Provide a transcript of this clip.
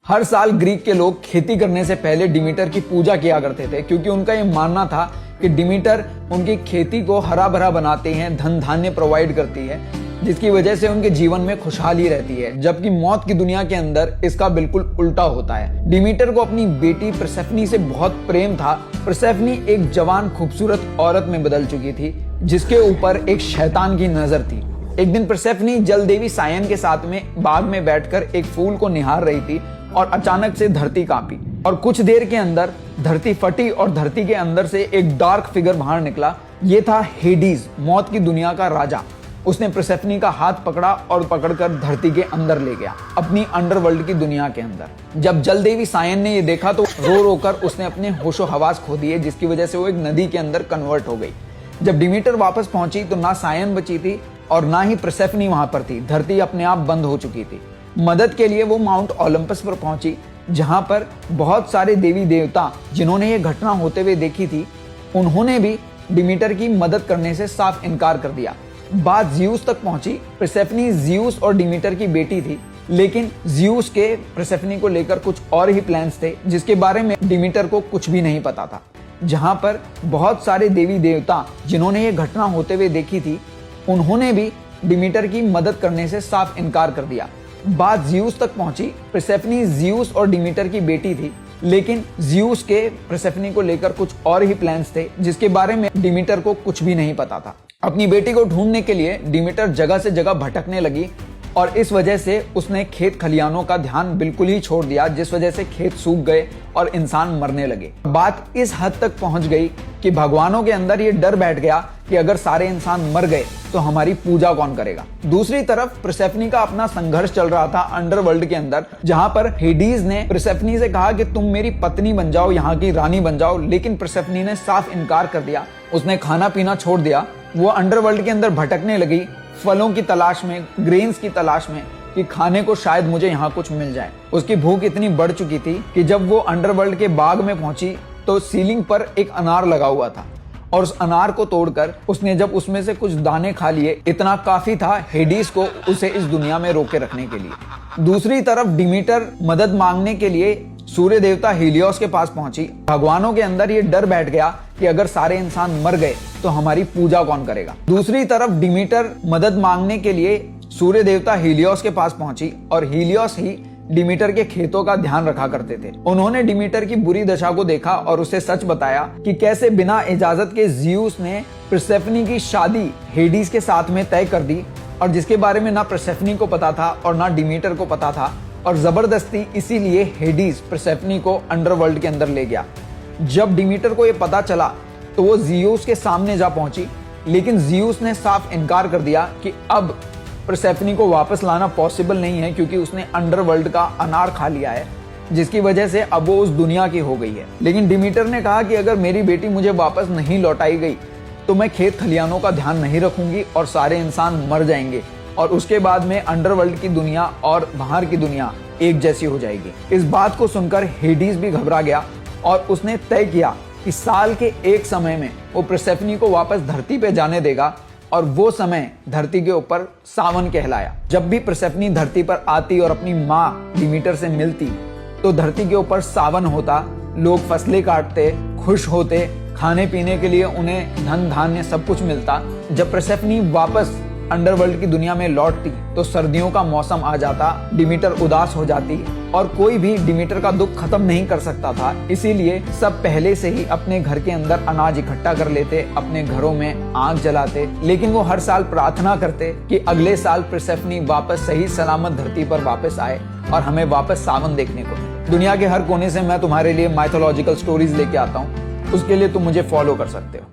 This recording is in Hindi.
हर साल ग्रीक के लोग खेती करने से पहले डिमीटर की पूजा किया करते थे, क्योंकि उनका ये मानना था कि डिमीटर उनकी खेती को हरा भरा बनाती है, धन धान्य प्रोवाइड करती है, जिसकी वजह से उनके जीवन में खुशहाली रहती है। जबकि मौत की दुनिया के अंदर इसका बिल्कुल उल्टा होता है। डिमीटर को अपनी बेटी परसेफनी से बहुत प्रेम था। परसेफनी एक जवान खूबसूरत औरत में बदल चुकी थी, जिसके ऊपर एक शैतान की नजर थी। एक दिन परसेफनी जल देवी सायन के साथ में बाग में बैठकर एक फूल को निहार रही थी और अचानक से धरती कांपी और कुछ देर के अंदर धरती फटी और धरती के अंदर से एक डार्क फिगर बाहर निकला। ये था हेडीज, मौत की दुनिया का राजा। उसने परसेफनी का हाथ पकड़ा और पकड़कर धरती के अंदर ले गया, अपनी अंडरवर्ल्ड की दुनिया के अंदर। जब जल देवी सायन ने ये देखा तो रो रो कर उसने अपने होशो हवास खो दिए, जिसकी वजह से वो एक नदी के अंदर कन्वर्ट हो गई। जब डिमीटर वापस पहुंची तो ना सायन बची थी और ना ही परसेफनी वहां पर थी। धरती अपने आप बंद हो चुकी थी। मदद के लिए वो माउंट ओलंपस पर पहुंची, जहां पर बहुत सारे देवी देवता जिन्होंने ये घटना होते हुए देखी थी, उन्होंने भी डिमीटर की मदद करने से साफ इनकार कर दिया। बात ज़्यूस तक पहुंची। परसेफनी ज़्यूस और डिमीटर की बेटी थी, लेकिन ज़्यूस के परसेफनी को लेकर कुछ और ही प्लान्स थे, जिसके बारे में डिमीटर को कुछ भी नहीं पता था। जहां पर बहुत सारे देवी देवता जिन्होंने ये घटना होते हुए देखी थी, उन्होंने भी डिमीटर की मदद करने से साफ इनकार कर दिया। बात ज़्यूस तक पहुंची। परसेफनी ज़्यूस और डिमीटर की बेटी थी, लेकिन ज़्यूस के परसेफनी को लेकर कुछ और ही प्लान्स थे, जिसके बारे में डिमीटर को कुछ भी नहीं पता था। अपनी बेटी को ढूंढने के लिए डिमीटर जगह से जगह भटकने लगी और इस वजह से उसने खेत खलियानों का ध्यान बिल्कुल ही छोड़ दिया, जिस वजह से खेत सूख गए और इंसान मरने लगे। बात इस हद तक पहुंच गई कि भगवानों के अंदर ये डर बैठ गया कि अगर सारे इंसान मर गए तो हमारी पूजा कौन करेगा। दूसरी तरफ परसेफनी का अपना संघर्ष चल रहा था अंडरवर्ल्ड के अंदर, जहां पर हेडीज ने परसेफनी से कहा कि तुम मेरी पत्नी बन जाओ, यहाँ की रानी बन जाओ, लेकिन परसेफनी ने साफ इनकार कर दिया। उसने खाना पीना छोड़ दिया। वो अंडरवर्ल्ड के अंदर भटकने लगी, फलों की तलाश में, ग्रेन्स की तलाश में, कि खाने को शायद मुझे यहाँ कुछ मिल जाए। उसकी भूख इतनी बढ़ चुकी थी कि जब वो अंडरवर्ल्ड के बाग में पहुंची तो सीलिंग पर एक अनार लगा हुआ था और उस अनार को तोड़कर उसने जब उसमें से कुछ दाने खा लिए, इतना काफी था हेडीज को उसे इस दुनिया में रोके रखने के लिए। दूसरी तरफ डिमीटर मदद मांगने के लिए सूर्य देवता हीलियोस के पास पहुंची। भगवानों के अंदर ये डर बैठ गया कि अगर सारे इंसान मर गए तो हमारी पूजा कौन करेगा। दूसरी तरफ डिमीटर मदद मांगने के लिए सूर्य देवता हीलियोस के पास पहुंची और हीलियोस ही डिमीटर के खेतों का ध्यान रखा करते थे। उन्होंने डिमीटर की बुरी दशा को देखा और उसे सच बताया कि कैसे बिना इजाजत के ज़्यूस ने परसेफनी की शादी हेडीज के साथ में तय कर दी, और जिसके बारे में ना परसेफनी को पता था और ना डिमीटर को पता था, और जबरदस्ती इसीलिए हेडीज परसेफनी को अंडरवर्ल्ड के अंदर ले गया। जब डिमीटर को यह पता चला तो वो ज़्यूस के सामने जा पहुंची, लेकिन ज़्यूस ने साफ इनकार कर दिया कि अब परसेफनी को वापस लाना पॉसिबल नहीं है, क्योंकि उसने अंडरवर्ल्ड का अनार खा लिया है, जिसकी वजह से अब वो उस दुनिया की हो गई है। लेकिन डिमीटर ने कहा कि अगर मेरी बेटी मुझे वापस नहीं लौटाई गई तो मैं खेत खलियानों का ध्यान नहीं रखूंगी और सारे इंसान मर जाएंगे, और उसके बाद में अंडरवर्ल्ड की दुनिया और बाहर की दुनिया एक जैसी हो जाएगी। इस बात को सुनकर हेडीज भी घबरा गया और उसने तय किया कि साल के एक समय में वो परसेफनी को वापस धरती पे जाने देगा, और वो समय धरती के ऊपर सावन कहलाया। जब भी परसेफनी धरती पर आती और अपनी माँ डिमीटर से मिलती तो धरती के ऊपर सावन होता, लोग फसलें काटते, खुश होते, खाने पीने के लिए उन्हें धन धान्य सब कुछ मिलता। जब परसेफनी वापस अंडरवर्ल्ड की दुनिया में लौटती तो सर्दियों का मौसम आ जाता, डिमीटर उदास हो जाती और कोई भी डिमीटर का दुख खत्म नहीं कर सकता था। इसीलिए सब पहले से ही अपने घर के अंदर अनाज इकट्ठा कर लेते, अपने घरों में आग जलाते, लेकिन वो हर साल प्रार्थना करते कि अगले साल परसेफनी वापस सही सलामत धरती पर वापस आए और हमें वापस सावन देखने को। दुनिया के हर कोने से मैं तुम्हारे लिए माइथोलॉजिकल स्टोरीज लेके आता हूँ, उसके लिए तुम मुझे फॉलो कर सकते हो।